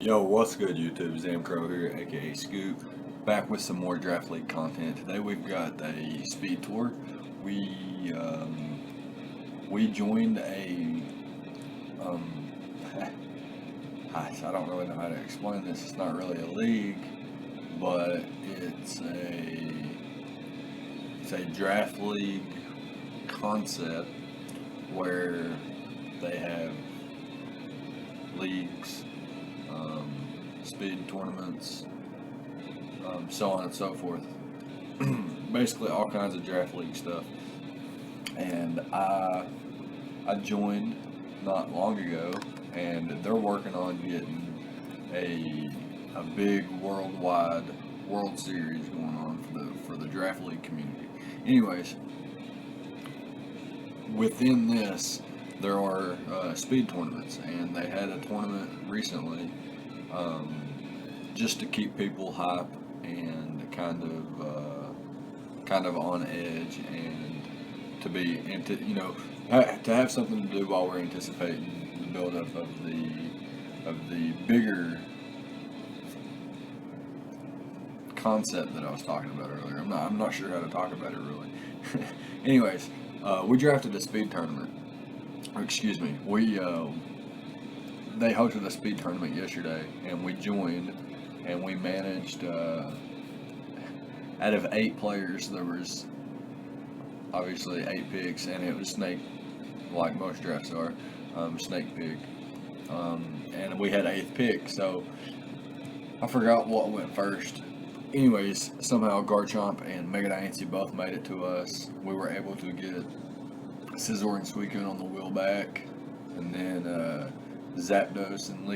Yo, what's good, YouTube? Zamcrow here, aka Scoop, back with some more Draft League content. Today we've got a speed tour. We we joined a um, gosh, I don't really know how to explain this. It's not really a league, but it's a draft league concept where they have leagues, speed tournaments, so on and so forth. Basically, all kinds of draft league stuff. And I joined not long ago, and they're working on getting a big worldwide World Series going on for the draft league community. Anyways, within this, there are speed tournaments, and they had a tournament recently, um, just to keep people hype and kind of on edge, and to have something to do while we're anticipating the buildup of the bigger concept that I was talking about earlier. I'm not sure how to talk about it really. Anyways, we drafted a speed tournament. Or excuse me, we they hosted a speed tournament yesterday, and we joined, and we managed. Out of 8 players, there was obviously 8 picks, and it was snake, like most drafts are, snake pick, and we had eighth pick. So I forgot what went first. Anyways, somehow Garchomp and Mega Diancie both made it to us. We were able to get Scizor and Suicune on the wheel back, and then Zapdos and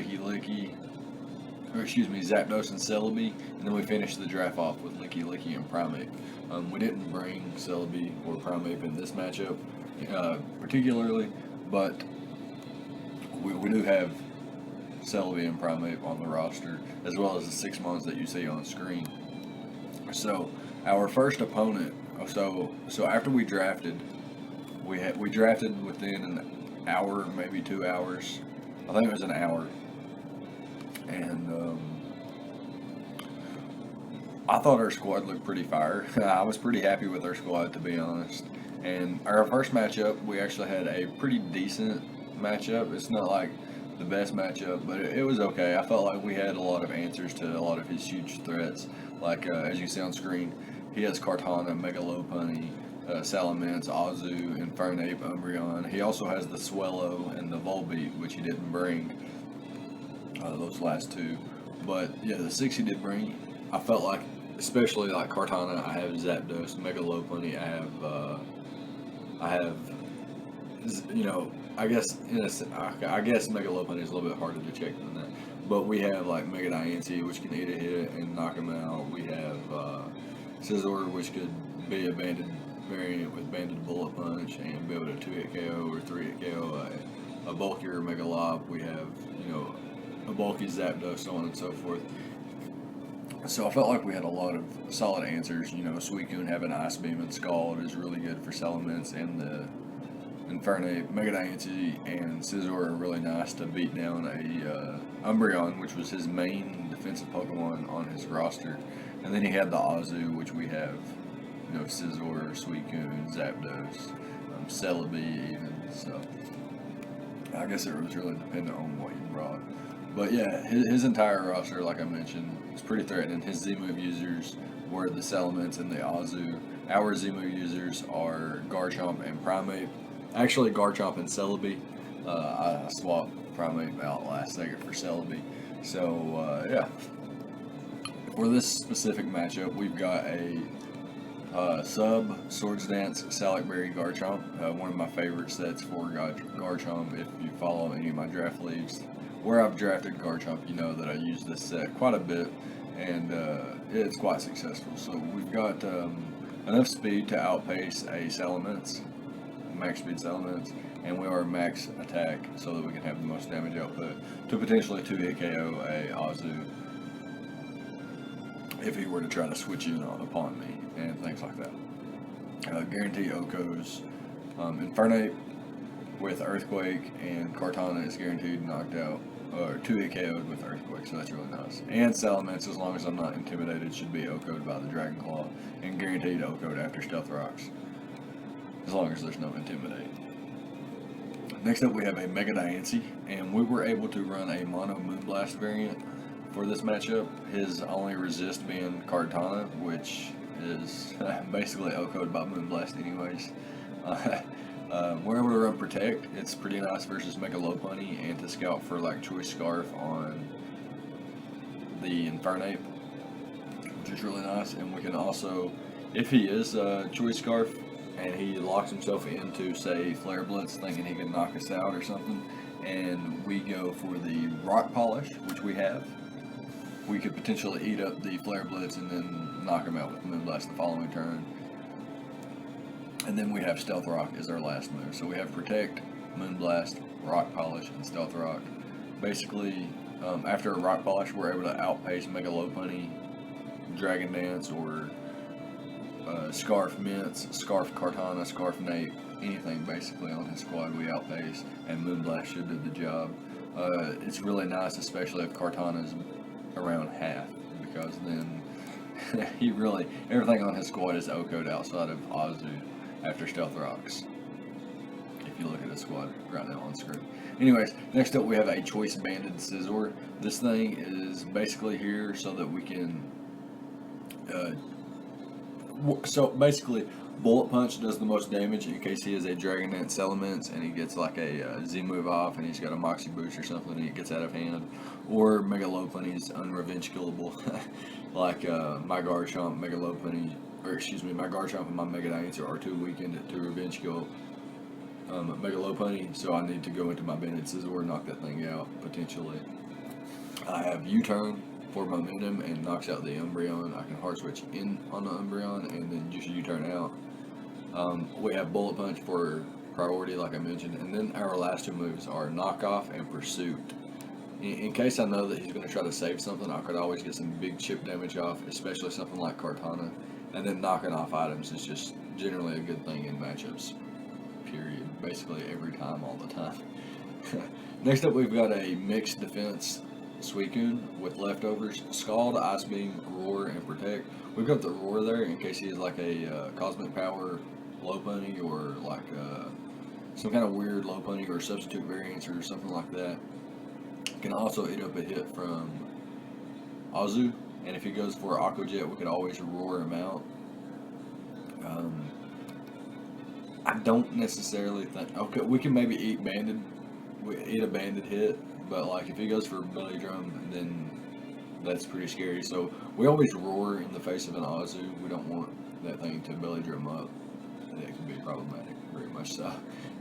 Zapdos and Celebi, and then we finished the draft off with Licky and Primeape. We didn't bring Celebi or Primeape in this matchup particularly, but we do have Celebi and Primeape on the roster, as well as the 6 months that you see on screen. So our first opponent, so after we drafted, we drafted within an hour, maybe 2 hours. I think it was an hour, and I thought our squad looked pretty fire. I was pretty happy with our squad, to be honest. And our first matchup, we actually had a pretty decent matchup. It's not like the best matchup, but it was okay. I felt like we had a lot of answers to a lot of his huge threats. Like, as you see on screen, he has Kartana, Mega Lopunny, Salamence, Azu, Infernape, Umbreon. He also has the Swellow and the Volbeat, which he didn't bring, those last two. But yeah, the 6 he did bring, I felt like, especially like Kartana, I have Zapdos, Mega Lopunny, I have, I guess I guess Mega Lopunny is a little bit harder to check than that. But we have like Mega Diancie, which can eat a hit and knock him out. We have Scizor, which could be a banded variant with banded bullet punch and be able to 2-hit KO or 3-hit KO a bulkier Mega Lob. We have, a bulky Zapdos, so on and so forth. So I felt like we had a lot of solid answers. Suicune having Ice Beam and Scald is really good for Salamence, and the Infernape, Mega Diancie, and Scizor are really nice to beat down a Umbreon, which was his main defensive Pokemon on his roster. And then he had the Azu, which we have, Scizor, Suicune, Zapdos, Celebi even. So I guess it was really dependent on what you brought. But yeah, his entire roster, like I mentioned, is pretty threatening. His Z-move users were the Salamence and the Azu. Our Z-move users are Garchomp and Primeape. Actually, Garchomp and Celebi. I swapped Primeape out last second for Celebi. So yeah, for this specific matchup, we've got a sub Swords Dance Salicberry Garchomp. One of my favorite sets for Garchomp. If you follow any of my draft leagues where I've drafted Garchomp, you know that I use this set quite a bit, and it's quite successful. So we've got enough speed to outpace a Salamence, max speed Salamence, and we are max attack so that we can have the most damage output to potentially 2-hit KO a Azu if he were to try to switch in upon me and things like that. Guarantee Okos, Infernape with Earthquake and Kartana is guaranteed knocked out. or 2-hit KO'd with Earthquake, so that's really nice. And Salamence, as long as I'm not intimidated, should be OHKO'd by the Dragon Claw, and guaranteed OHKO'd after Stealth Rocks, as long as there's no Intimidate. Next up we have a Mega Diancie, and we were able to run a Mono Moonblast variant for this matchup, his only resist being Kartana, which is basically OHKO'd by Moonblast anyways. We're able to run Protect. It's pretty nice versus Mega Lopunny, and to scout for like Choice Scarf on the Infernape, which is really nice. And we can also, if he is Choice Scarf and he locks himself into, say, Flare Blitz, thinking he can knock us out or something, and we go for the Rock Polish, which we have, we could potentially eat up the Flare Blitz and then knock him out with Moonblast the following turn. And then we have Stealth Rock as our last move. So we have Protect, Moonblast, Rock Polish, and Stealth Rock. Basically, after a Rock Polish, we're able to outpace Mega Lopunny, Dragon Dance, or Scarf Mints, Scarf Kartana, Scarf Nape, anything basically on his squad we outpace, and Moonblast should do the job. It's really nice, especially if Kartana's around half, because then he really, everything on his squad is OHKO'd outside of Azu after Stealth Rocks, if you look at his squad right now on screen. Anyways, next up we have a Choice Banded Scizor. This thing is basically here so that we can, so basically Bullet Punch does the most damage in case he is a Dragon Dance Elements and he gets like a Z-move off and he's got a Moxie Boost or something and it gets out of hand. Or Mega Lopunny's unrevenge killable, like my Garchomp, Mega Lopunny, or excuse me, my Garchomp and my Mega Diancie are too weakened to revenge kill Mega Lopunny, so I need to go into my Banded Scizor and knock that thing out, potentially. I have U-Turn for momentum and knocks out the Umbreon. I can hard switch in on the Umbreon and then just U-Turn out. We have Bullet Punch for priority, like I mentioned, and then our last two moves are Knockoff and Pursuit. In case I know that he's going to try to save something, I could always get some big chip damage off, especially something like Kartana. And then knocking off items is just generally a good thing in matchups, period. Basically every time, all the time. Next up, we've got a mixed defense Suicune with leftovers: Scald, Ice Beam, Roar, and Protect. We've got the Roar there in case he is like a Cosmic Power Lopunny, or like some kind of weird Lopunny or substitute variants or something like that. Can also eat up a hit from Azu, and if he goes for Aqua Jet, we could always Roar him out. I don't necessarily think, okay, we can maybe eat a banded hit, but like if he goes for Belly Drum, then that's pretty scary. So we always Roar in the face of an Azu. We don't want that thing to Belly Drum up. That can be problematic, very much so.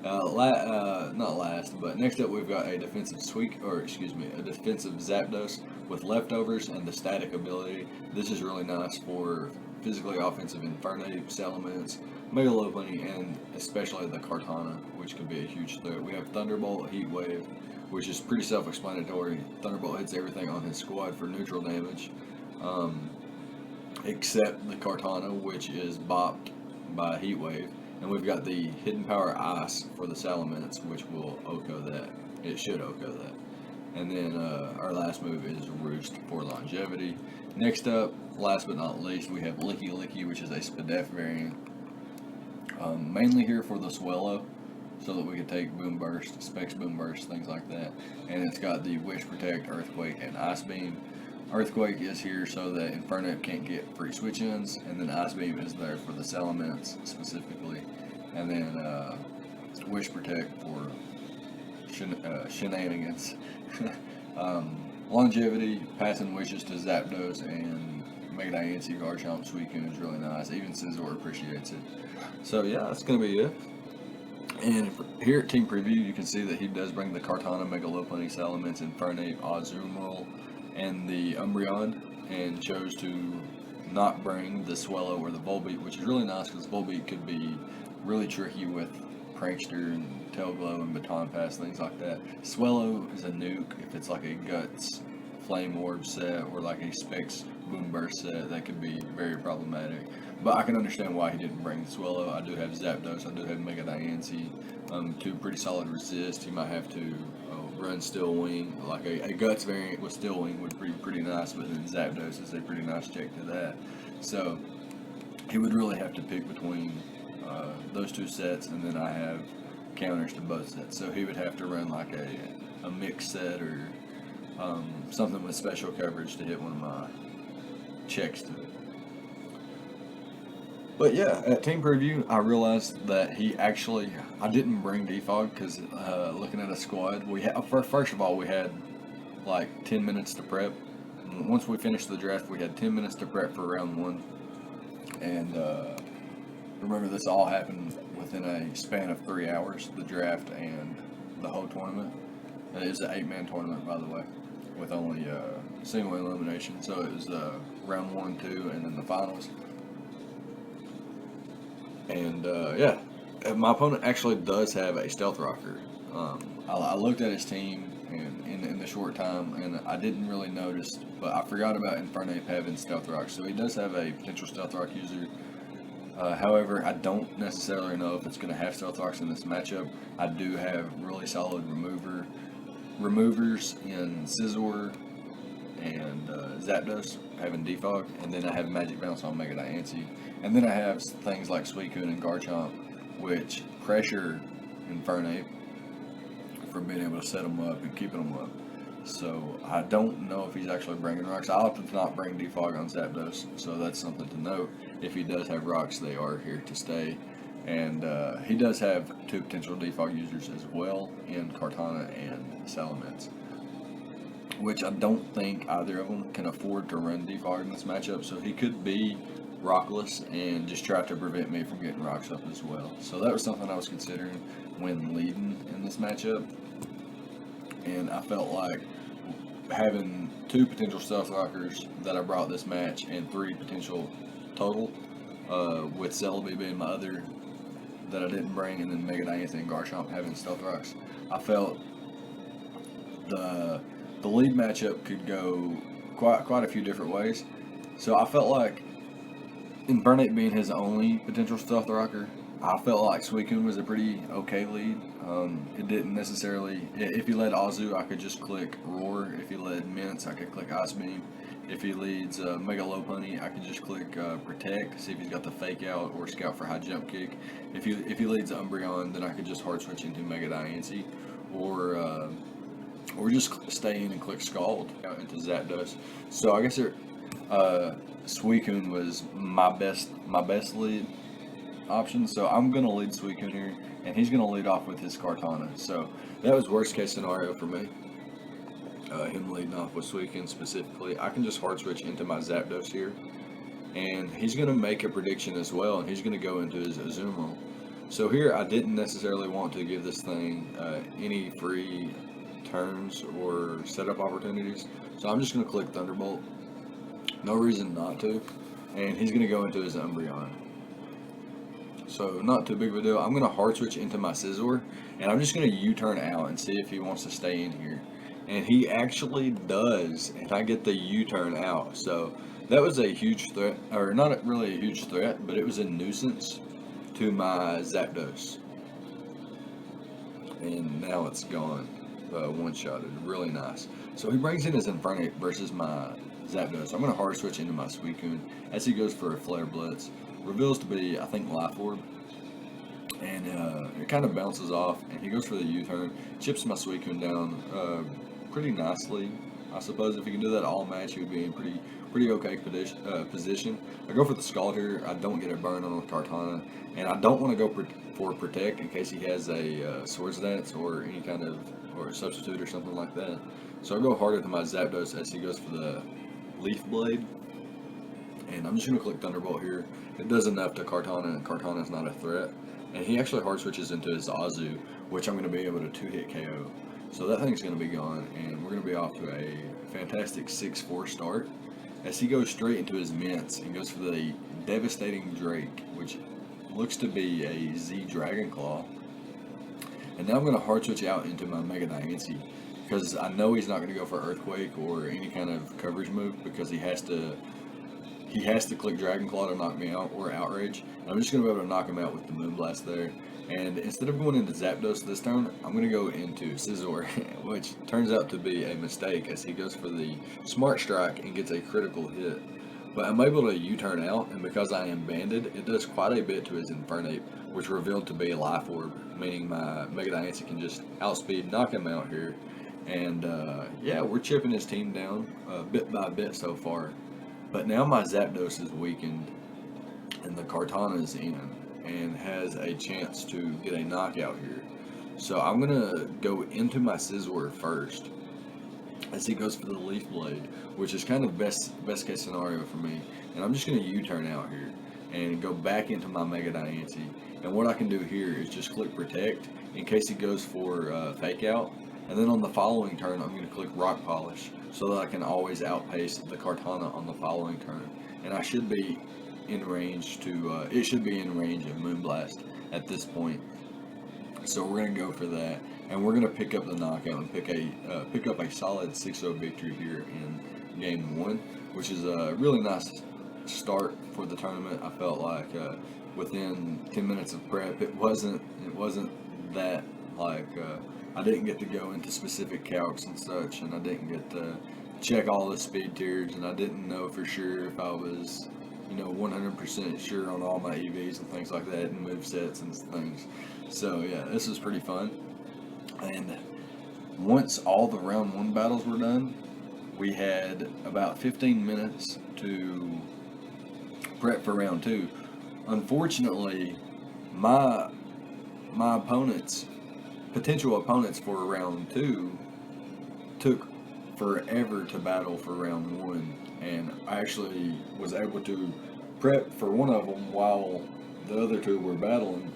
Not last, but next up we've got a defensive a defensive Zapdos with leftovers and the static ability. This is really nice for physically offensive Infernape, Salamence, Mega Lopunny, and especially the Kartana, which could be a huge threat. We have Thunderbolt, Heat Wave, which is pretty self-explanatory. Thunderbolt hits everything on his squad for neutral damage, except the Kartana, which is bopped by Heat Wave. And we've got the Hidden Power Ice for the Salamence, which will OHKO that. It should OHKO that. And then our last move is Roost for longevity. Next up, last but not least, we have Licky Licky, which is a Spadef variant. Mainly here for the Swellow, so that we can take Boom Burst, Specs Boom Burst, things like that. And it's got the Wish, Protect, Earthquake, and Ice Beam. Earthquake is here so that Infernape can't get free switch-ins, and then Ice Beam is there for the Salamence specifically. And then Wish, Protect for shenanigans. Longevity, passing wishes to Zapdos and Mega Diancie, Garchomp, Suicune is really nice. Even Scizor appreciates it. So yeah, that's going to be it. And here at Team Preview, you can see that he does bring the Kartana, Mega Lopunny, Salamence, Infernape, Azumarill, and the Umbreon, and chose to not bring the Swellow or the Volbeat, which is really nice because Volbeat could be really tricky with Prankster and Tailglow and Baton Pass, things like that. Swellow is a nuke if it's like a Guts Flame Orb set or like a Specs Boom Burst set. That could be very problematic. But I can understand why he didn't bring the Swellow. I do have Zapdos, I do have Mega Diancie, two pretty solid resist. He might have to run Steel Wing. Like a Guts variant with Steel Wing would be pretty nice, but then Zapdos is a pretty nice check to that. So he would really have to pick between those two sets, and then I have counters to both sets. So he would have to run like a mixed set or something with special coverage to hit one of my checks to it. But yeah, at team preview, I realized that I didn't bring defog because looking at a squad, first of all, we had like 10 minutes to prep. Once we finished the draft, we had 10 minutes to prep for round one. And remember, this all happened within a span of 3 hours, the draft and the whole tournament. And it was an 8-man tournament, by the way, with only single elimination. So it was round 1, 2, and then the finals. And my opponent actually does have a Stealth Rocker. I looked at his team and in the short time, and I didn't really notice, but I forgot about Infernape having Stealth Rock. So he does have a potential Stealth Rock user. However, I don't necessarily know if it's going to have Stealth Rocks in this matchup. I do have really solid removers in Scizor and Zapdos having Defog, and then I have Magic Bounce on Mega Diancie. And then I have things like Suicune and Garchomp, which pressure Infernape for being able to set them up and keeping them up. So I don't know if he's actually bringing rocks. I opted to not bring Defog on Zapdos, so that's something to note. If he does have rocks, they are here to stay. And he does have 2 potential Defog users as well in Kartana and Salamence, which I don't think either of them can afford to run Defog in this matchup, so he could be rockless and just try to prevent me from getting rocks up as well. So that was something I was considering when leading in this matchup, and I felt like having 2 potential Stealth Rockers that I brought this match and 3 potential total, with Celebi being my other that I didn't bring, and then Mega Diancie and Garchomp having Stealth Rocks, I felt the lead matchup could go quite a few different ways. So I felt like Infernape being his only potential Stealth Rocker, I felt like Suicune was a pretty okay lead. It didn't necessarily, if he led Azu, I could just click Roar. If he led Mince, I could click Ice Beam. If he leads Mega Lopunny, I could just click Protect, see if he's got the Fake Out or Scout for High Jump Kick. If he leads Umbreon, then I could just hard switch into Mega Diancie, or just stay in and click Scald out into Zapdos. So I guess Suicune was my best lead option. So I'm gonna lead Suicune here, and he's gonna lead off with his Kartana. So that was worst case scenario for me. Him leading off with Suicune specifically. I can just hard switch into my Zapdos here, and he's gonna make a prediction as well, and he's gonna go into his Azumarill. So here I didn't necessarily want to give this thing any free turns or setup opportunities, so I'm just going to click Thunderbolt. No reason not to. And he's going to go into his Umbreon. So not too big of a deal. I'm going to hard switch into my Scizor, and I'm just going to U-turn out and see if he wants to stay in here. And he actually does, and I get the U-turn out. So that was a huge threat, or not really a huge threat, but it was a nuisance to my Zapdos. And now it's gone. One-shotted, really nice. So he brings in his Infernape versus my Zapdos. I'm going to hard switch into my Suicune as he goes for a Flare Blitz. Reveals to be, I think, Life Orb. And it kind of bounces off, and he goes for the U-turn. Chips my Suicune down pretty nicely. I suppose if he can do that all match, he would be in pretty okay position. I go for the Scald here. I don't get a burn on with Kartana, and I don't want to go for Protect in case he has a Swords Dance or any kind of or substitute or something like that. So I go harder than my Zapdos as he goes for the Leaf Blade, and I'm just going to click Thunderbolt here. It does enough to Kartana, and Kartana is not a threat. And he actually hard switches into his Azu, which I'm going to be able to 2-hit KO. So that thing's going to be gone, and we're going to be off to a fantastic 6-4 start as he goes straight into his Mince and goes for the Devastating Drake, which looks to be a Z Dragon Claw. And now I'm going to hard switch out into my Mega Diancie because I know he's not going to go for Earthquake or any kind of coverage move because he has to he has to click Dragon Claw to knock me out, or Outrage. And I'm just going to be able to knock him out with the Moonblast there. And instead of going into Zapdos this turn, I'm going to go into Scizor, which turns out to be a mistake as he goes for the Smart Strike and gets a critical hit. But I'm able to U-turn out, and because I am banded, it does quite a bit to his Infernape, which revealed to be a Life Orb, meaning my Mega Diancie can just outspeed, knock him out here. And yeah, we're chipping his team down bit by bit so far. But now my Zapdos is weakened, and the Kartana is in, and has a chance to get a knockout here. So I'm going to go into my Scizor first, as he goes for the Leaf Blade, which is kind of best case scenario for me. And I'm just going to U-turn out here and go back into my Mega Diancie. And what I can do here is just click Protect in case he goes for Fake Out. And then on the following turn, I'm going to click Rock Polish so that I can always outpace the Kartana on the following turn. And I should be in range to, it should be in range of Moonblast at this point. So we're going to go for that. And we're going to pick up the knockout and pick up a solid 6-0 victory here in game 1, which is a really nice start for the tournament. I felt like within 10 minutes of prep, it wasn't that like I didn't get to go into specific calcs and such, and I didn't get to check all the speed tiers, and I didn't know for sure if I was 100% sure on all my EVs and things like that, and movesets and things. So yeah, this was pretty fun. And once all the round 1 battles were done, we had about 15 minutes to prep for round 2. Unfortunately, my potential opponents for round 2 took forever to battle for round 1, and I actually was able to prep for one of them while the other 2 were battling.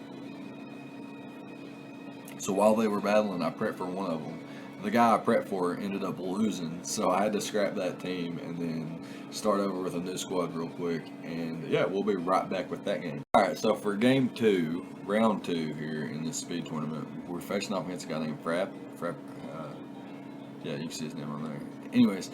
So while they were battling, I prepped for one of them. The guy I prepped for ended up losing, so I had to scrap that team and then start over with a new squad real quick. And yeah, we'll be right back with that game. Alright, so for game 2, round 2 here in this speed tournament, we're facing off against a guy named Frapp. Yeah, you can see his name on there. Anyways,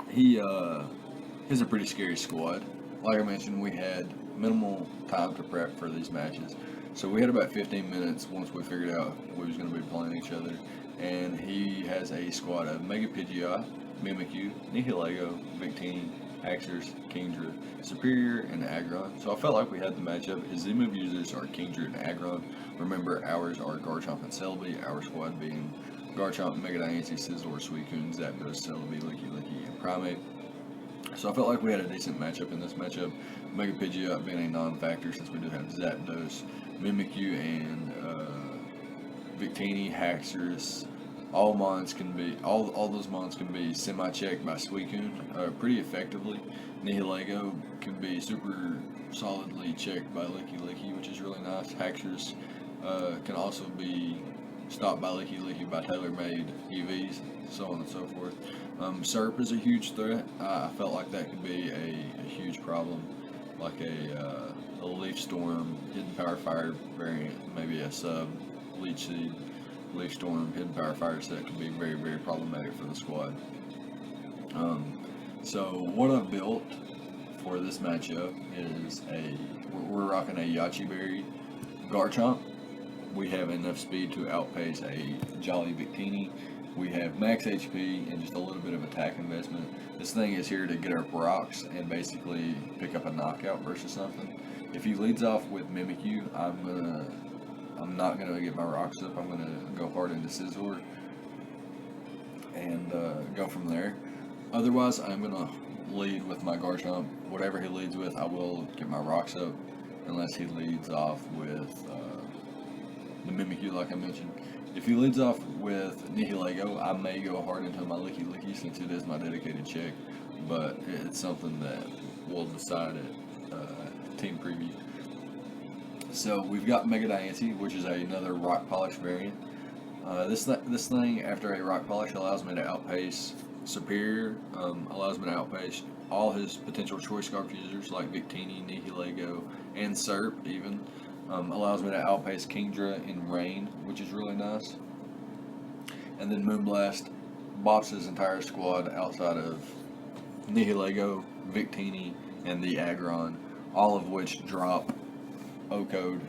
he has a pretty scary squad. Like I mentioned, we had minimal time to prep for these matches. So we had about 15 minutes once we figured out we was going to be playing each other. And he has a squad of Mega Pidgeot, Mimikyu, Nihilego, Victini, Axers, Kingdra, Superior, and Aggron. So I felt like we had the matchup. His Z-move users are Kingdra and Aggron. Remember, ours are Garchomp and Celebi, our squad being Garchomp, Mega Diancie, Scizor, Suicune, Zapdos, Celebi, Licky, and Primeape. So I felt like we had a decent matchup in this matchup. Mega Pidgeot being a non-factor since we do have Zapdos, Mimikyu, and Victini, Haxorus. All those mons can be semi-checked by Suicune pretty effectively. Nihilego can be super solidly checked by Licky, which is really nice. Haxorus can also be stopped by Licky by tailor-made EVs, so on and so forth. Serp is a huge threat. I felt like that could be a huge problem, like a Leaf Storm, Hidden Power Fire variant, maybe a sub Leech Seed, Leaf Storm, Hidden Power Fire set could be very, very problematic for the squad. So what I've built for this matchup is we're rocking a Yachi Berry Garchomp. We have enough speed to outpace a Jolly Victini. We have max HP and just a little bit of attack investment. This thing is here to get our rocks and basically pick up a knockout versus something. If he leads off with Mimikyu, I'm not gonna get my rocks up. I'm gonna go hard into Scizor and go from there. Otherwise, I'm gonna lead with my Garchomp. Whatever he leads with, I will get my rocks up, unless he leads off with the Mimikyu, like I mentioned. If he leads off with Nihilego, I may go hard into my Licky since it is my dedicated check, but it's something that we'll decide at team preview. So we've got Mega Diancie, which is another Rock Polish variant. This thing, after a Rock Polish, allows me to outpace Superior, allows me to outpace all his potential choice scarf users like Victini, Nihilego, and Serp even. Allows me to outpace Kingdra in Rain, which is really nice. And then Moonblast bops his entire squad outside of Nihilego, Victini, and the Aggron, all of which drop O-code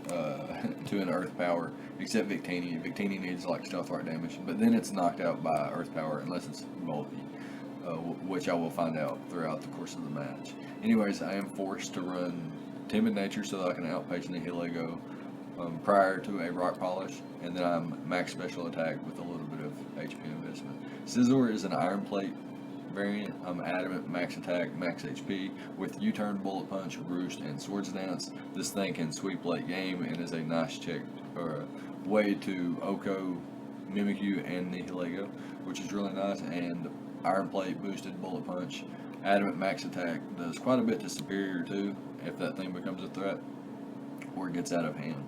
to an Earth Power, except Victini. Victini needs like Stealth Rock damage, but then it's knocked out by Earth Power unless it's bulky, which I will find out throughout the course of the match. Anyways, I am forced to run Timid Nature so that I can outpace Nihilego prior to a Rock Polish, and then I'm max special attack with a little bit of HP investment. Scizor is an Iron Plate variant. I'm adamant max attack, max HP with U-turn, bullet punch, roost, and swords dance. This thing can sweep late game and is a nice check or way to Oko, Mimikyu, and Nihilego, which is really nice. And Iron Plate, boosted bullet punch, adamant max attack does quite a bit to Superior too if that thing becomes a threat or gets out of hand.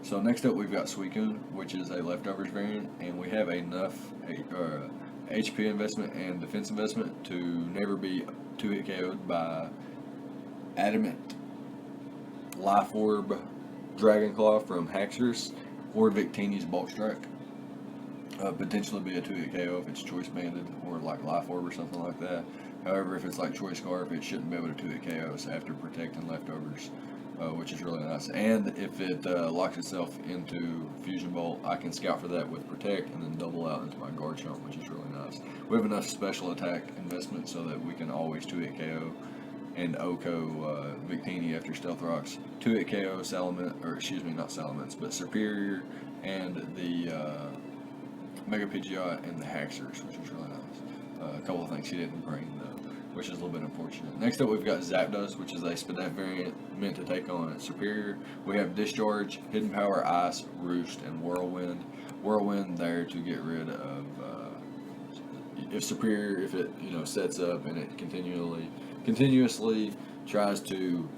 So next up we've got Suicune, which is a leftovers variant, and we have enough HP investment and defense investment to never be 2-hit KO'd by Adamant, Life Orb, Dragon Claw from Haxorus, or Victini's Bulk Strike. Potentially be a 2-hit KO if it's Choice Banded or like Life Orb or something like that. However, if it's like Choice Scarf, it shouldn't be able to 2-hit KO us after protecting leftovers, which is really nice. And if it locks itself into Fusion Bolt, I can scout for that with Protect and then double out into my Garchomp, which is really nice. We have enough special attack investment so that we can always 2-hit KO and Oko Victini after Stealth Rocks. 2-hit KO not Salamence, but Superior and the Mega Pidgeot and the Haxorus, which is really nice. A couple of things he didn't bring though, which is a little bit unfortunate. Next up we've got Zapdos, which is a Spadef variant meant to take on Superior. We have Discharge, Hidden Power, Ice, Roost, and Whirlwind. Whirlwind there to get rid of if Superior, if it sets up and it continuously tries to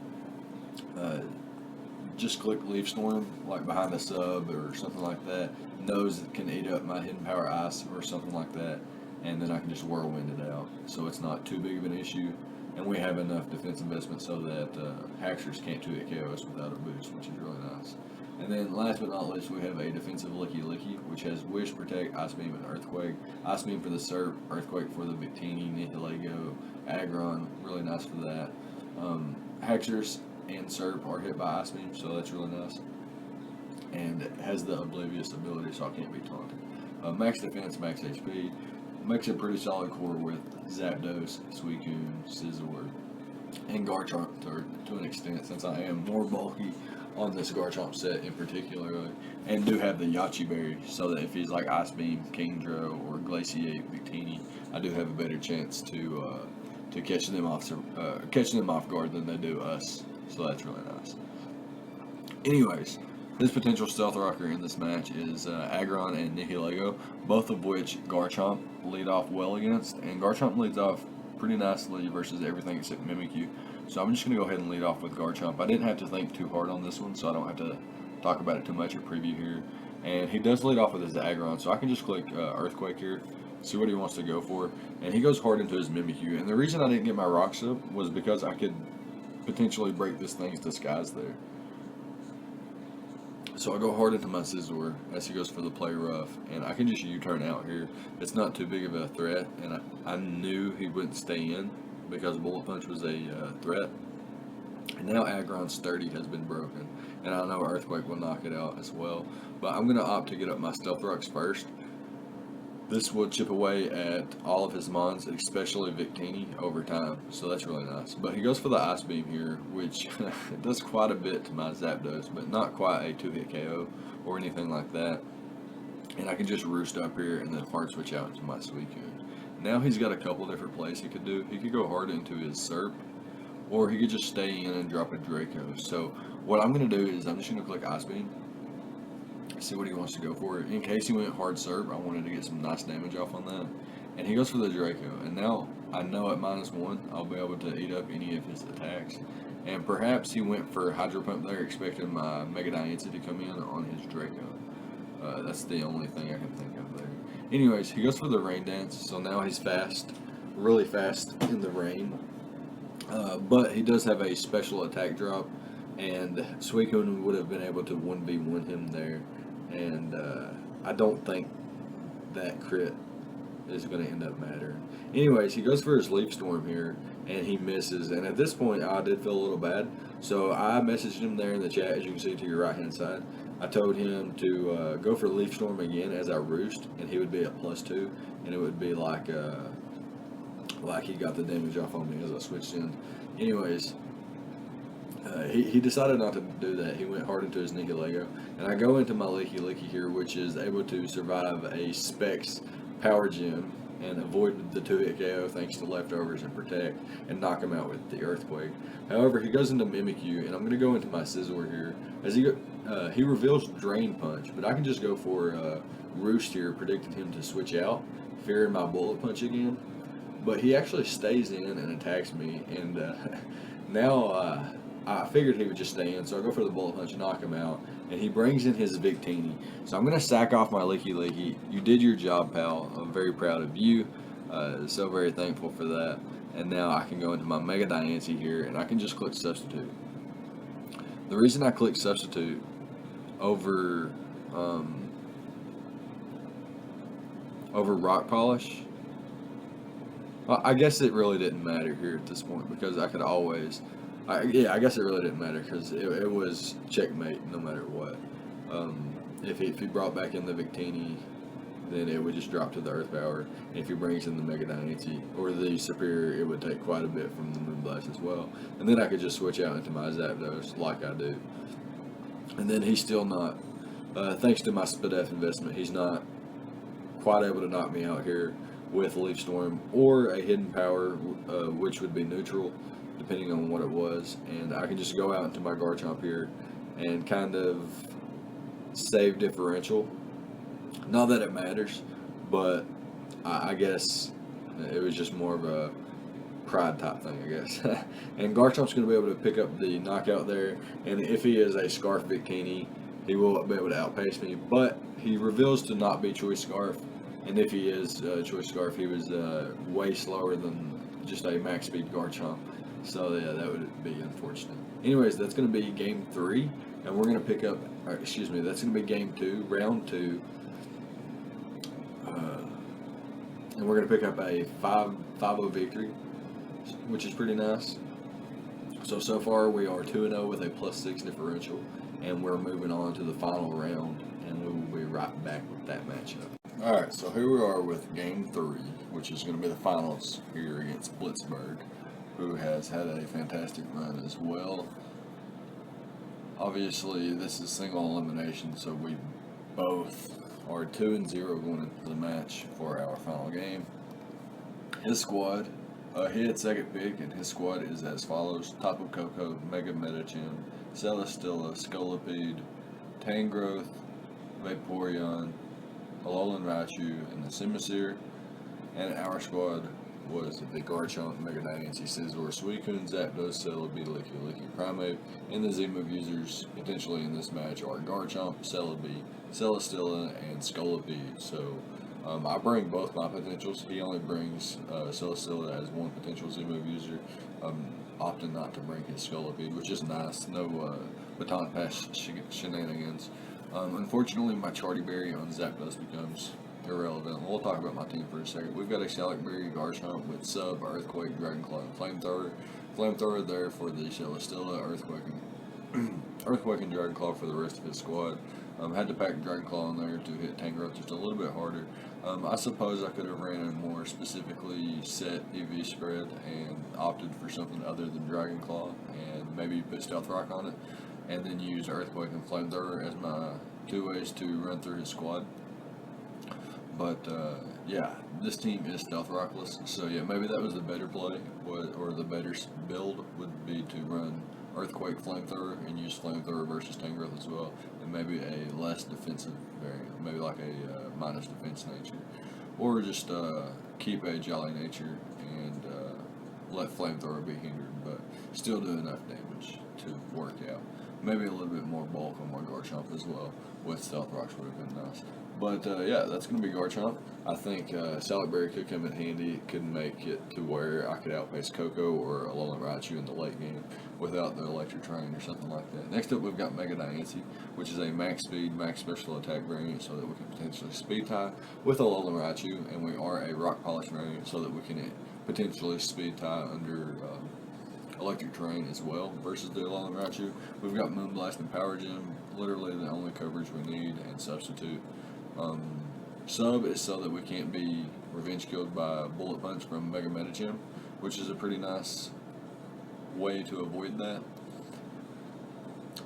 just click Leaf Storm like behind a sub or something like that, knows it can eat up my Hidden Power Ice or something like that, and then I can just Whirlwind it out, so it's not too big of an issue. And we have enough defense investment so that Haxorus can't 2-hit KO us without a boost, which is really nice. And then last but not least, we have a defensive Licky Licky, which has Wish, Protect, Ice Beam, and Earthquake. Ice Beam for the Serp, Earthquake for the Victini, Nihilego, Aggron, really nice for that. Haxorus and Serp are hit by Ice Beam, so that's really nice. And it has the Oblivious ability, so I can't be taunted. Max defense, max HP. Makes a pretty solid core with Zapdos, Suicune, Scizor, and Garchomp to an extent, since I am more bulky on this Garchomp set in particular, and do have the Yachi Berry, so that if he's like Ice Beam, Kingdra, or Glaciate Victini, I do have a better chance to catch them off guard than they do us. So that's really nice. Anyways, this potential Stealth Rocker in this match is Aggron and Nihilego, both of which Garchomp lead off well against, and Garchomp leads off pretty nicely versus everything except Mimikyu. So I'm just going to go ahead and lead off with Garchomp. I didn't have to think too hard on this one, so I don't have to talk about it too much or preview here. And he does lead off with his Aggron, so I can just click Earthquake here, see what he wants to go for, and he goes hard into his Mimikyu. And the reason I didn't get my Rocks up was because I could potentially break this thing's disguise there. So I go hard into my Scizor as he goes for the Play Rough, and I can just U-turn out here. It's not too big of a threat, and I knew he wouldn't stay in because Bullet Punch was a threat. And now Aggron's sturdy has been broken, and I know Earthquake will knock it out as well. But I'm going to opt to get up my Stealth Rocks first. This will chip away at all of his mons, especially Victini, over time, so that's really nice. But he goes for the Ice Beam here, which does quite a bit to my Zapdos, but not quite a 2-hit KO or anything like that. And I can just Roost up here and then Hard Switch out into my Suicune. Now he's got a couple different plays he could do. He could go hard into his Serp, or he could just stay in and drop a Draco. So what I'm going to do is I'm just going to click Ice Beam, see what he wants to go for. In case he went hard Serp, I wanted to get some nice damage off on that. And he goes for the Draco. And now I know at -1, I'll be able to eat up any of his attacks. And perhaps he went for Hydro Pump there, expecting my Mega Diancie to come in on his Draco. That's the only thing I can think of there. Anyways, he goes for the Rain Dance. So now he's fast, really fast in the rain. But he does have a special attack drop. And Suicune would have been able to 1v1 him there. And I don't think that crit is going to end up mattering. Anyways, he goes for his Leaf Storm here, and he misses. And at this point, I did feel a little bad. So I messaged him there in the chat, as you can see to your right-hand side. I told him to go for Leaf Storm again as I roost, and he would be at +2, and it would be like he got the damage off on me as I switched in. Anyways, he decided not to do that. He went hard into his Nikki Lego, and I go into my Leaky here, which is able to survive a Specs Power Gem and avoid the 2-hit KO thanks to Leftovers and Protect, and knock him out with the Earthquake. However, he goes into Mimikyu, and I'm going to go into my Scizor here. As he reveals Drain Punch, but I can just go for Roost here, predicting him to switch out, fearing my Bullet Punch again. But he actually stays in and attacks me, and now I figured he would just stay in, so I go for the Bullet Punch, knock him out, and he brings in his Victini. So I'm going to sack off my Leaky. You did your job, pal. I'm very proud of you. So very thankful for that. And now I can go into my Mega Diancie here, and I can just click Substitute. The reason I click Substitute over Rock Polish, well, I guess it really didn't matter here at this point, because I could always... I guess it really didn't matter, because it was checkmate no matter what. If he brought back in the Victini, then it would just drop to the Earth Power. And if he brings in the Mega Diancie or the Superior, it would take quite a bit from the Moonblast as well. And then I could just switch out into my Zapdos like I do. And then he's still not, thanks to my Spadef investment, he's not quite able to knock me out here with Leaf Storm or a Hidden Power, which would be neutral, depending on what it was. And I can just go out into my Garchomp here and kind of save differential. Not that it matters, but I guess it was just more of a pride type thing, I guess. And Garchomp's going to be able to pick up the knockout there, and if he is a Scarf Victini, he will be able to outpace me, but he reveals to not be Choice Scarf, and if he is Choice Scarf, he was way slower than just a max speed Garchomp. So yeah, that would be unfortunate. Anyways, that's going to be game 3, and we're going to pick up, that's going to be game 2, round 2, and we're going to pick up a 5-0 victory, which is pretty nice. So far we are 2-0 with a +6 differential, and we're moving on to the final round, and we will be right back with that matchup. Alright, so here we are with game 3, which is going to be the finals here against Blitzberg, who has had a fantastic run as well. Obviously, this is single elimination, so we both are 2-0 going into the match for our final game. His squad, he had second pick, and his squad is as follows: Tapu Koko, Mega Metachim, Celesteela, Scolipede, Tangrowth, Vaporeon, Alolan Raichu, and the Simisear. And our squad was the Garchomp, Mega Diancie, Scizor, Suicune, Zapdos, Celebi, Licky, Primeape, and the Z-move users potentially in this match are Garchomp, Celebi, Celesteela, and Scolipede. So I bring both my potentials. He only brings Celesteela as one potential Z-move user, opting not to bring his Scolipede, which is nice. No baton pass shenanigans. Unfortunately, my Charty Berry on Zapdos becomes irrelevant. We'll talk about my team for a second. We've got a Shallock Berry, Garchomp with Sub, Earthquake, Dragonclaw, and Flamethrower. Flamethrower there for the Celesteela, Earthquake and Dragonclaw for the rest of his squad. Had to pack Dragonclaw in there to hit Tangrowth just a little bit harder. I suppose I could have ran a more specifically set EV spread and opted for something other than Dragonclaw and maybe put Stealth Rock on it, and then use Earthquake and Flamethrower as my 2 ways to run through his squad. But yeah, this team is Stealth Rockless, so yeah, maybe that was the better play, or the better build would be to run Earthquake, Flamethrower, and use Flamethrower versus Tangrowth as well, and maybe a less defensive variant, maybe like a minus defense nature, or just keep a Jolly nature and let Flamethrower be hindered, but still do enough damage to work out. Maybe a little bit more bulk on my Garchomp as well with Stealth Rocks would have been nice. But yeah, that's going to be Garchomp. I think Salad could come in handy. It could make it to where I could outpace Coco or Alolan Raichu in the late game without the electric train or something like that. Next up, we've got Mega Diancie, which is a max speed, max special attack variant, so that we can potentially speed tie with Alolan Raichu, and we are a rock polish variant, so that we can potentially speed tie under electric terrain as well versus the Alolan Raichu. We've got Moonblast and Power Gem, literally the only coverage we need, and Substitute. Sub is so that we can't be revenge killed by Bullet Punch from Mega Metagem, which is a pretty nice way to avoid that.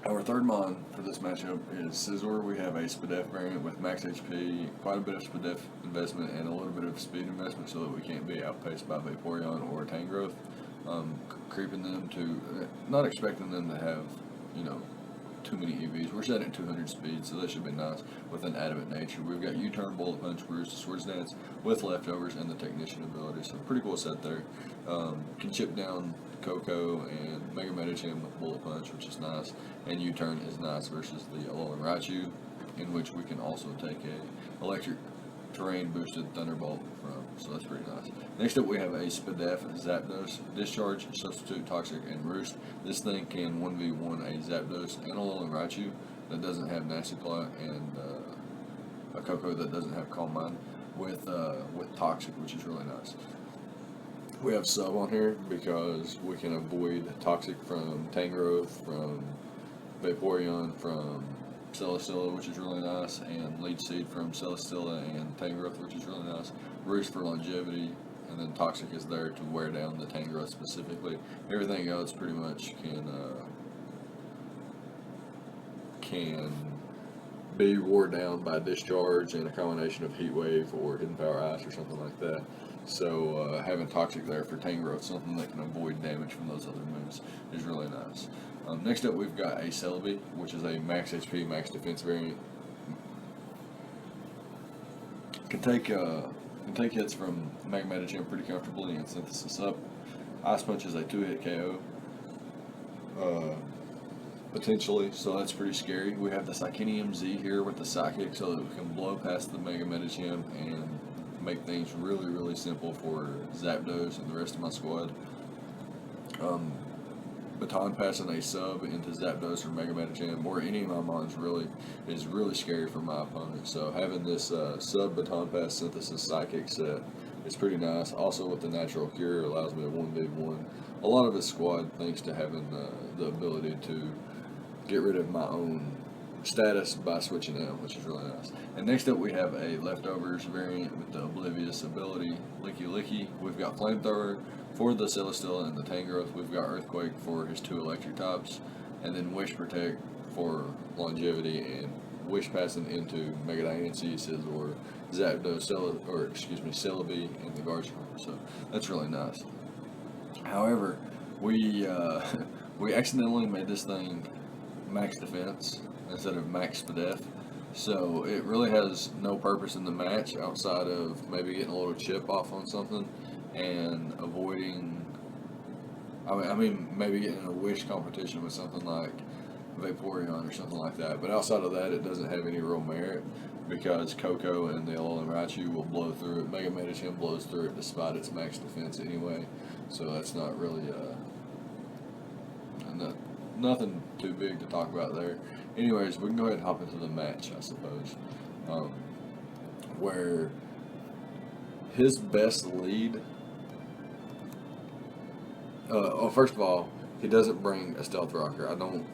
Our third mon for this matchup is Scizor. We have a Spadef variant with max HP, quite a bit of Spadef investment, and a little bit of speed investment so that we can't be outpaced by Vaporeon or Tangrowth. Creeping them to, not expecting them to have, too many EVs. We're set at 200 speed, so that should be nice with an adamant nature. We've got U-Turn, Bullet Punch, Roost, Swords Dance with leftovers and the Technician ability, so pretty cool set there. Can chip down Coco and Mega Metagem with Bullet Punch, which is nice, and U-Turn is nice versus the Alolan Raichu, in which we can also take a electric terrain boosted Thunderbolt from, so that's pretty nice. Next up we have a Spadef, Zapdos, Discharge, Substitute, Toxic, and Roost. This thing can 1v1 a Zapdos and a Alolan Raichu that doesn't have Nasty Plot and a Coco that doesn't have Calm Mind with Toxic, which is really nice. We have Sub on here because we can avoid Toxic from Tangrowth, from Vaporeon, from Celesteela, which is really nice, and Leech Seed from Celesteela and Tangrowth, which is really nice. Roost for longevity, and then Toxic is there to wear down the Tangrowth specifically. Everything else pretty much can be wore down by Discharge and a combination of Heat Wave or Hidden Power Ice or something like that. So having Toxic there for Tangrowth, something that can avoid damage from those other moves, is really nice. Next up, we've got a Celebi, which is a max HP, max defense variant. Can take hits from Mega Metagem pretty comfortably and Synthesis up. Ice Punch is a 2-hit KO, potentially, so that's pretty scary. We have the Psychinium Z here with the Psychic, so that we can blow past the Mega Metagem and make things really, really simple for Zapdos and the rest of my squad. Baton passing a sub into Zapdos or Mega Metagem or any of my mons really is really scary for my opponent. So having this sub Baton Pass Synthesis Psychic set is pretty nice. Also with the Natural Cure, allows me to 1v1 a lot of his squad thanks to having the ability to get rid of my own status by switching out, which is really nice. And next up we have a Leftovers variant with the Oblivious ability, Licky Licky. We've got Flamethrower for the Celesteela and the Tangrowth. We've got Earthquake for his 2 electric types, and then Wish Protect for longevity and Wish passing into Mega Diancie, Scizor, Zapdos, Celebi, and the Garchomp. So that's really nice. However, we accidentally made this thing max defense instead of max Spadef. So it really has no purpose in the match outside of maybe getting a little chip off on something and avoiding, maybe getting in a wish competition with something like Vaporeon or something like that. But outside of that, it doesn't have any real merit because Coco and the Alolan Raichu will blow through it. Mega Metagem blows through it despite its max defense anyway. So that's not really nothing too big to talk about there. Anyways, we can go ahead and hop into the match, I suppose, where his best lead. First of all, he doesn't bring a Stealth Rocker. I don't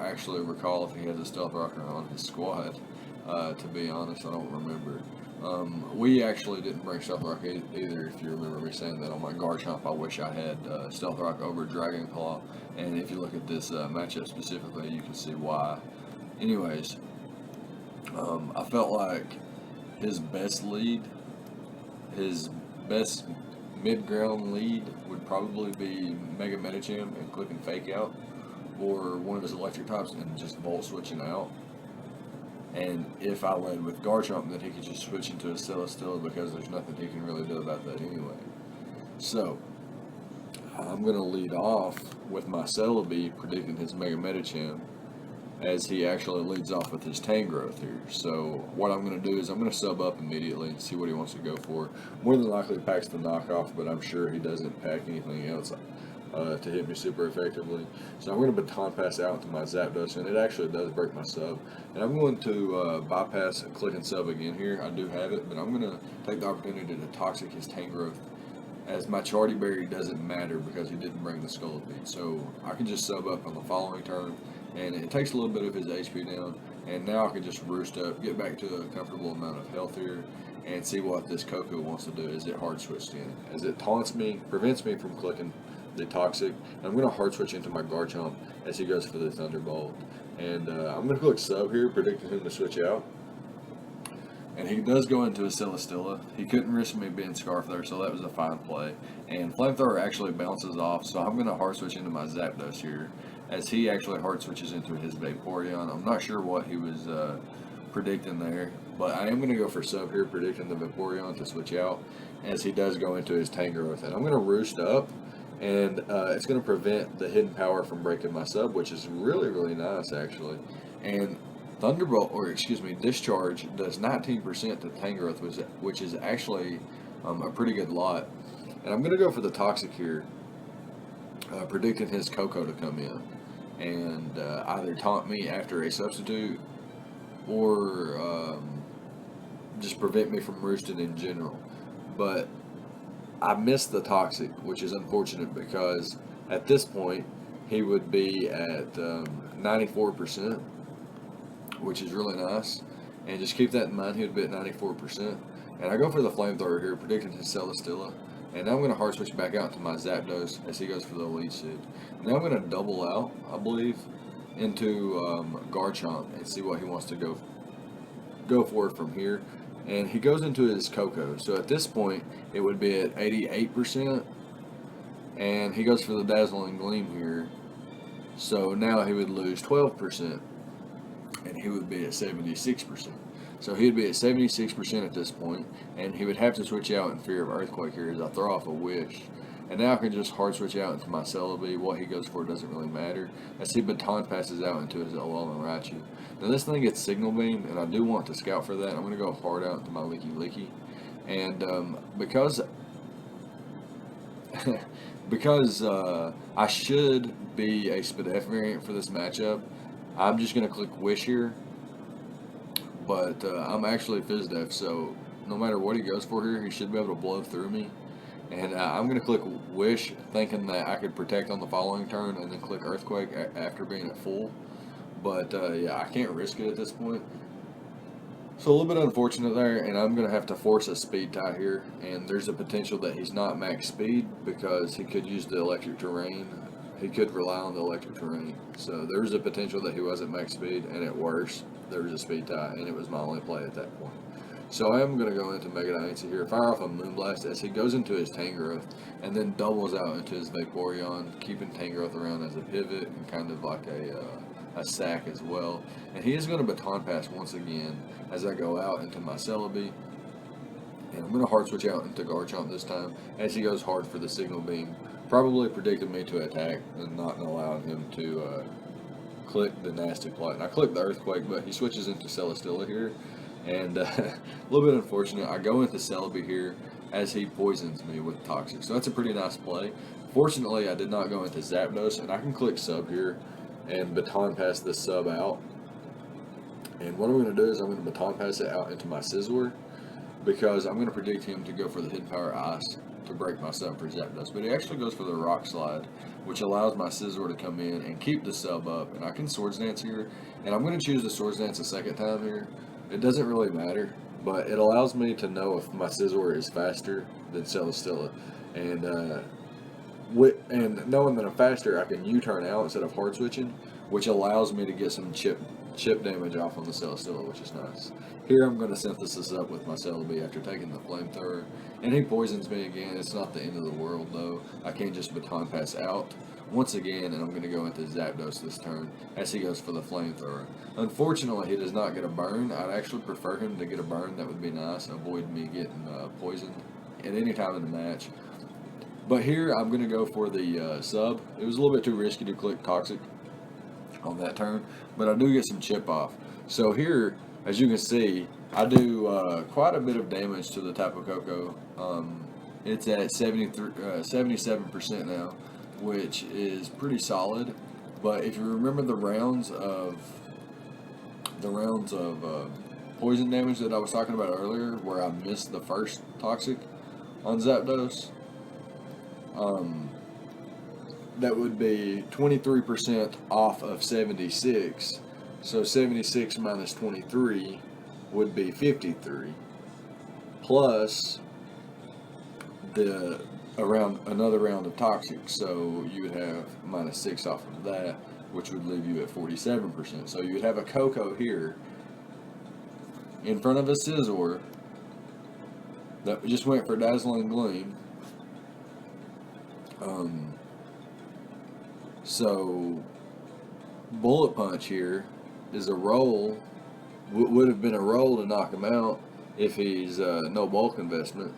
actually recall if he has a Stealth Rocker on his squad. To be honest, I don't remember. We actually didn't bring Stealth Rock either, if you remember me saying that on my Garchomp. I wish I had Stealth Rock over Dragon Claw, and if you look at this matchup specifically, you can see why. Anyways, I felt like his best lead, his best mid-ground lead would probably be Mega Metagem and clicking Fake Out, or one of his electric types and just Volt switching out. And if I led with Garchomp, then he could just switch into a Celesteela because there's nothing he can really do about that anyway. So, I'm going to lead off with my Celebi predicting his Mega Metagem as he actually leads off with his Tangrowth here. So what I'm going to do is I'm going to sub up immediately and see what he wants to go for. More than likely packs the knockoff, but I'm sure he doesn't pack anything else to hit me super effectively. So I'm going to baton pass out to my Zapdos, and it actually does break my sub. And I'm going to bypass click and sub again here. I do have it, but I'm going to take the opportunity to Toxic his Tangrowth, as my Charty Berry doesn't matter because he didn't bring the Scolipede. So I can just sub up on the following turn, and it takes a little bit of his HP down, and now I can just roost up, get back to a comfortable amount of health here, and see what this Coco wants to do. Is it hard switched in? As it taunts me, prevents me from clicking the Toxic, and I'm going to hard switch into my Garchomp as he goes for the Thunderbolt. And I'm going to click sub here, predicting him to switch out. And he does go into a Celesteela. He couldn't risk me being Scarf there, so that was a fine play. And Flamethrower actually bounces off, so I'm going to hard switch into my Zapdos here, as he actually hard switches into his Vaporeon. I'm not sure what he was predicting there, but I am going to go for sub here, predicting the Vaporeon to switch out, as he does go into his Tangrowth. And I'm going to roost up, and it's going to prevent the Hidden Power from breaking my sub, which is really, really nice, actually. And Thunderbolt, or excuse me, Discharge does 19% to Tangrowth, which is actually a pretty good lot. And I'm going to go for the Toxic here, predicting his Coco to come in and either taunt me after a substitute, or just prevent me from roosting in general. But I missed the Toxic, which is unfortunate because at this point he would be at 94%. Which is really nice, and just keep that in mind. He would be at 94%, and I go for the Flamethrower here, predicting his Celesteela, and now I'm going to hard switch back out to my Zapdos as he goes for the Elite Seed. Now I'm going to double out, I believe, into Garchomp and see what he wants to go for from here, and he goes into his Coco. So at this point, it would be at 88%, and he goes for the Dazzling Gleam here. So now he would lose 12%. And he would be at 76%. So he would be at 76% at this point, and he would have to switch out in fear of Earthquake here as I throw off a Wish. And now I can just hard switch out into my Celebi. What he goes for doesn't really matter. As he baton passes out into his Alolan Raichu. Now this thing gets Signal Beam, and I do want to scout for that. I'm going to go hard out into my Licky Licky. And because I should be a Spadef variant for this matchup, I'm just going to click Wish here, but I'm actually Fizdef, so no matter what he goes for here, he should be able to blow through me. And I'm going to click Wish, thinking that I could protect on the following turn, and then click Earthquake after being at full. But yeah, I can't risk it at this point. So a little bit unfortunate there, and I'm going to have to force a speed tie here, and there's a potential that he's not max speed because he could use the Electric Terrain. He could rely on the Electric Terrain. So there was a potential that he wasn't max speed, and at worst, there was a speed tie, and it was my only play at that point. So I am going to go into Mega Diancie here, fire off a Moonblast as he goes into his Tangrowth, and then doubles out into his Vaporeon, keeping Tangrowth around as a pivot and kind of like a sack as well. And he is going to Baton Pass once again as I go out into my Celebi. And I'm going to hard switch out into Garchomp this time as he goes hard for the Signal Beam. Probably predicted me to attack and not allowing him to click the Nasty Plot. And I clicked the Earthquake, but he switches into Celesteela here. And a little bit unfortunate. I go into Celebi here as he poisons me with Toxic. So that's a pretty nice play. Fortunately, I did not go into Zapdos, and I can click Sub here and Baton Pass this Sub out. And what I'm going to do is I'm going to Baton Pass it out into my Scizor, because I'm going to predict him to go for the Hidden Power Ice to break my sub for Zapdos. But he actually goes for the Rock Slide, which allows my Scizor to come in and keep the sub up. And I can Swords Dance here, and I'm going to choose the Swords Dance a second time here. It doesn't really matter, but it allows me to know if my Scizor is faster than Celesteela. And knowing that I'm faster, I can U-turn out instead of hard switching, which allows me to get some chip damage off on the Celesteela, which is nice. Here I'm going to Synthesis up with my Celebi after taking the Flamethrower, and he poisons me again. It's not the end of the world though. I can't just Baton Pass out once again, and I'm going to go into Zapdos this turn as he goes for the Flamethrower. Unfortunately, he does not get a burn. I'd actually prefer him to get a burn. That would be nice. Avoid me getting poisoned at any time in the match. But here I'm going to go for the sub. It was a little bit too risky to click Toxic, on that turn, but I do get some chip off. So here, as you can see, I do quite a bit of damage to the Tapu Koko. It's at 77% now, which is pretty solid. But if you remember the rounds of poison damage that I was talking about earlier, where I missed the first toxic on Zapdos, that would be 23% off of 76. So 76 minus 23 would be 53. Plus another round of toxic. So you would have minus 6 off of that, which would leave you at 47%. So you would have a Koko here in front of a Scizor that just went for Dazzling Gleam. So Bullet Punch here is a roll, would have been a roll to knock him out if he's no bulk investment.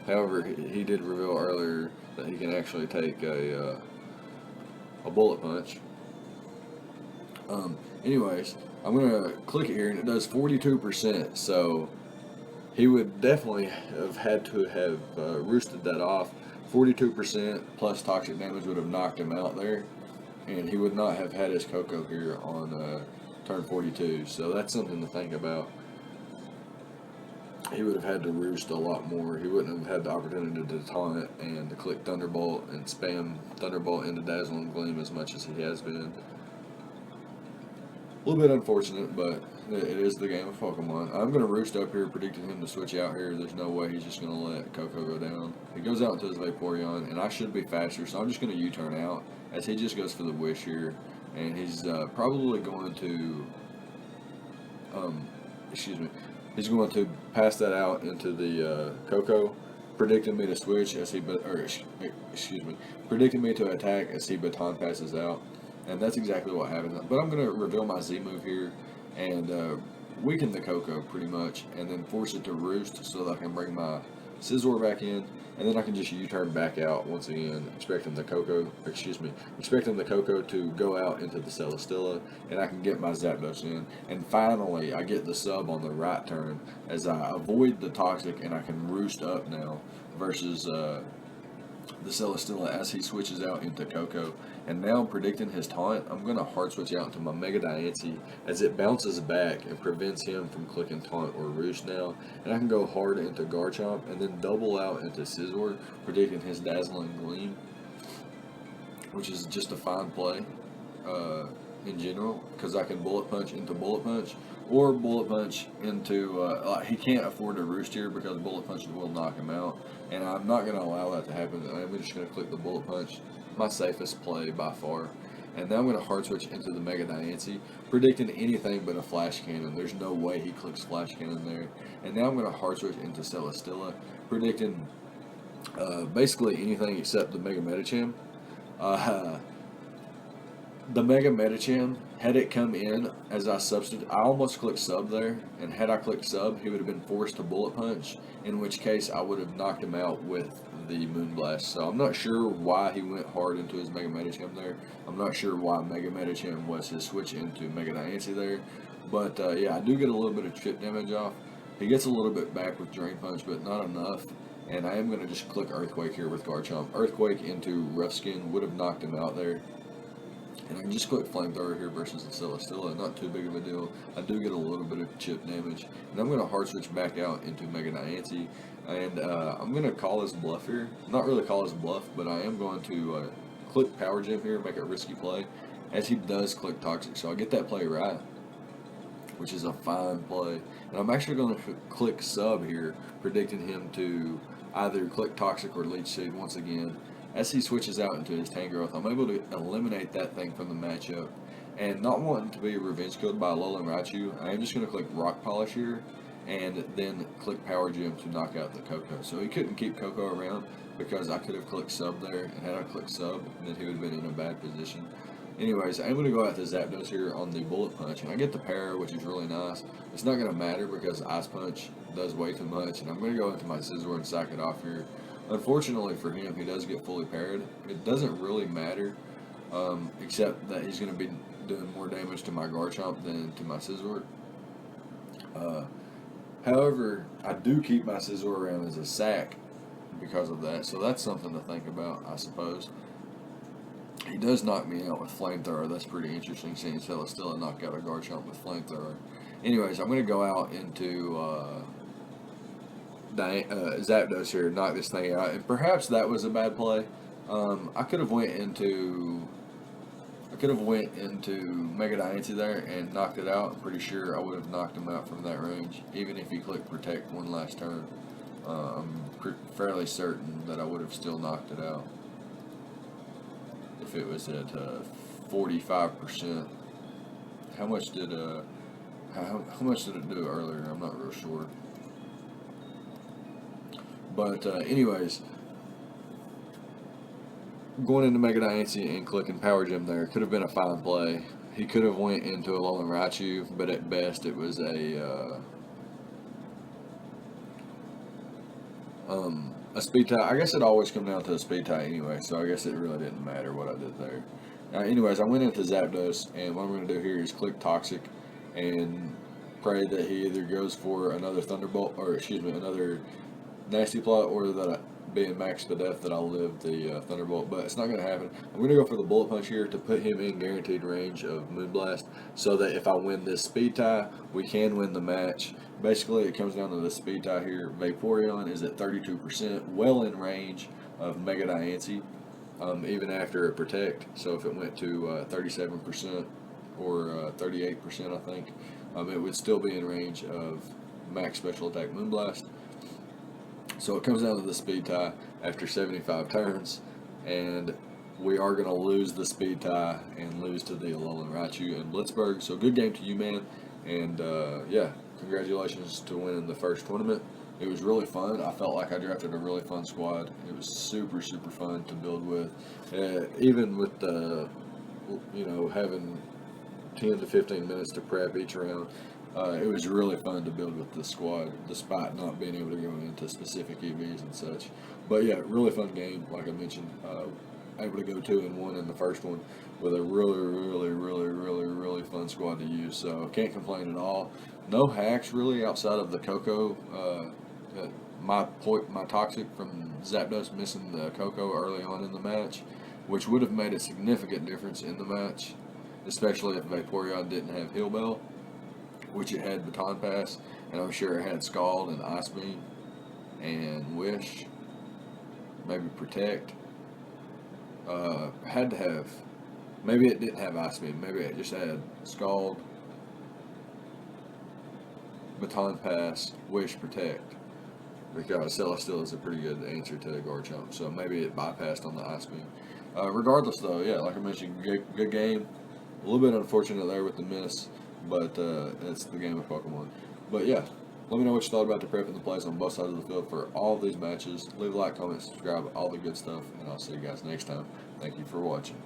However, he did reveal earlier that he can actually take a Bullet Punch. Anyways, I'm going to click it here, and it does 42%, so he would definitely have had to have roosted that off. 42% plus toxic damage would have knocked him out there, and he would not have had his Koko here on turn 42, so that's something to think about. He would have had to roost a lot more. He wouldn't have had the opportunity to taunt and to click Thunderbolt and spam Thunderbolt into Dazzling Gleam as much as he has been. A little bit unfortunate, but it is the game of Pokemon. I'm going to roost up here, predicting him to switch out here. There's no way he's just going to let Koko go down. He goes out into his Vaporeon, and I should be faster, so I'm just going to U-turn out as he just goes for the Wish here. And he's probably going to, he's going to pass that out into the Koko, predicting me to switch as predicting me to attack as he baton passes out. And that's exactly what happens. But I'm going to reveal my Z move here and weaken the Koko pretty much, and then force it to roost so that I can bring my Scizor back in, and then I can just U-turn back out once again, expecting the Koko to go out into the Celesteela, and I can get my Zapdos in. And finally, I get the sub on the right turn as I avoid the Toxic, and I can roost up now versus the Celesteela as he switches out into Koko. And now I'm predicting his taunt. I'm going to hard switch out into my Mega Diancie as it bounces back and prevents him from clicking taunt or roost now. And I can go hard into Garchomp and then double out into Scizor, predicting his Dazzling Gleam, which is just a fine play in general, because I can Bullet Punch into Bullet Punch, or Bullet Punch into, he can't afford to roost here because Bullet Punch will knock him out, and I'm not going to allow that to happen. I'm just going to click the Bullet Punch, my safest play by far. And now I'm going to hard switch into the Mega Diancie, predicting anything but a Flash Cannon. There's no way he clicks Flash Cannon there. And now I'm going to hard switch into Celesteela, predicting basically anything except the Mega Medicham. The Mega Medicham, had it come in as I substitute, I almost clicked sub there, and had I clicked sub, he would have been forced to Bullet Punch, in which case I would have knocked him out with the Moonblast. So I'm not sure why he went hard into his Mega Medicham there. I'm not sure why Mega Medicham was his switch into Mega Diancie there. But yeah, I do get a little bit of chip damage off. He gets a little bit back with Drain Punch, but not enough. And I am going to just click Earthquake here with Garchomp. Earthquake into Rough Skin would have knocked him out there. And I can just click Flamethrower here versus the Celesteela, not too big of a deal. I do get a little bit of chip damage. And I'm going to hard switch back out into Mega Diancie. And I'm going to call his bluff here. Not really call his bluff, but I am going to click Power Gem here, make a risky play, as he does click Toxic. So I get that play right, which is a fine play. And I'm actually going to click Sub here, predicting him to either click Toxic or Leech Seed once again. As he switches out into his Tangrowth, I'm able to eliminate that thing from the matchup. And not wanting to be revenge killed by Alolan Raichu, I am just going to click Rock Polish here, and then click Power Gem to knock out the Koko. So he couldn't keep Koko around because I could have clicked Sub there, and had I clicked Sub, then he would have been in a bad position. Anyways, I'm going to go out to Zapdos here on the Bullet Punch, and I get the Para, which is really nice. It's not going to matter because Ice Punch does way too much, and I'm going to go into my Scizor and sack it off here. Unfortunately for him, he does get fully parried. It doesn't really matter except that he's going to be doing more damage to my Garchomp than to my Scizor. However, I do keep my Scizor around as a sack because of that, so that's something to think about, I suppose. He does knock me out with Flamethrower. That's pretty interesting, seeing Celesteela knock out a Garchomp with Flamethrower. Anyways, I'm going to go out into Zapdos here, knock this thing out, and perhaps that was a bad play. I could have went into Mega Diancie there and knocked it out. I'm pretty sure I would have knocked him out from that range, even if he clicked Protect one last turn. I'm fairly certain that I would have still knocked it out if it was at 45%. How much did it do earlier? I'm not real sure. But anyways, going into Mega Diancie and clicking Power Gem there could have been a fine play. He could have went into a Alolan Raichu, but at best it was a speed tie. I guess it always comes down to a speed tie anyway, so I guess it really didn't matter what I did there. Anyways, I went into Zapdos, and what I'm going to do here is click Toxic and pray that he either goes for another Thunderbolt, or excuse me, another Nasty Plot, or that being max to death that I'll live the Thunderbolt, but it's not going to happen. I'm going to go for the Bullet Punch here to put him in guaranteed range of Moonblast, so that if I win this speed tie, we can win the match. Basically, it comes down to the speed tie here. Vaporeon is at 32%, well in range of Mega Diancie, even after a Protect. So if it went to 37% or 38%, I think, it would still be in range of max special attack Moonblast. So it comes down to the speed tie after 75 turns, and we are going to lose the speed tie and lose to the Alolan Raichu and Blitzberg. So good game to you, man, and yeah, congratulations to winning the first tournament. It was really fun. I felt like I drafted a really fun squad. It was super, super fun to build with, even with the, having 10 to 15 minutes to prep each round. It was really fun to build with the squad, despite not being able to go into specific EVs and such. But yeah, really fun game, like I mentioned. Able to go 2-1 in the first one with a really fun squad to use. So can't complain at all. No hacks really outside of the Coco. My Toxic from Zapdos missing the Coco early on in the match, which would have made a significant difference in the match, especially if Vaporeon didn't have Heal Bell, which it had Baton Pass, and I'm sure it had Scald and Ice Beam and Wish, maybe Protect. Had to have, maybe it didn't have Ice Beam, maybe it just had Scald, Baton Pass, Wish, Protect, because Celesteela is a pretty good answer to Garchomp, so maybe it bypassed on the Ice Beam. Regardless though, yeah, like I mentioned, good game. A little bit unfortunate there with the miss, but it's the game of Pokemon. But yeah, let me know what you thought about the prep and the plays on both sides of the field for all of these matches. Leave a like, comment, subscribe, all the good stuff, and I'll see you guys next time. Thank you for watching.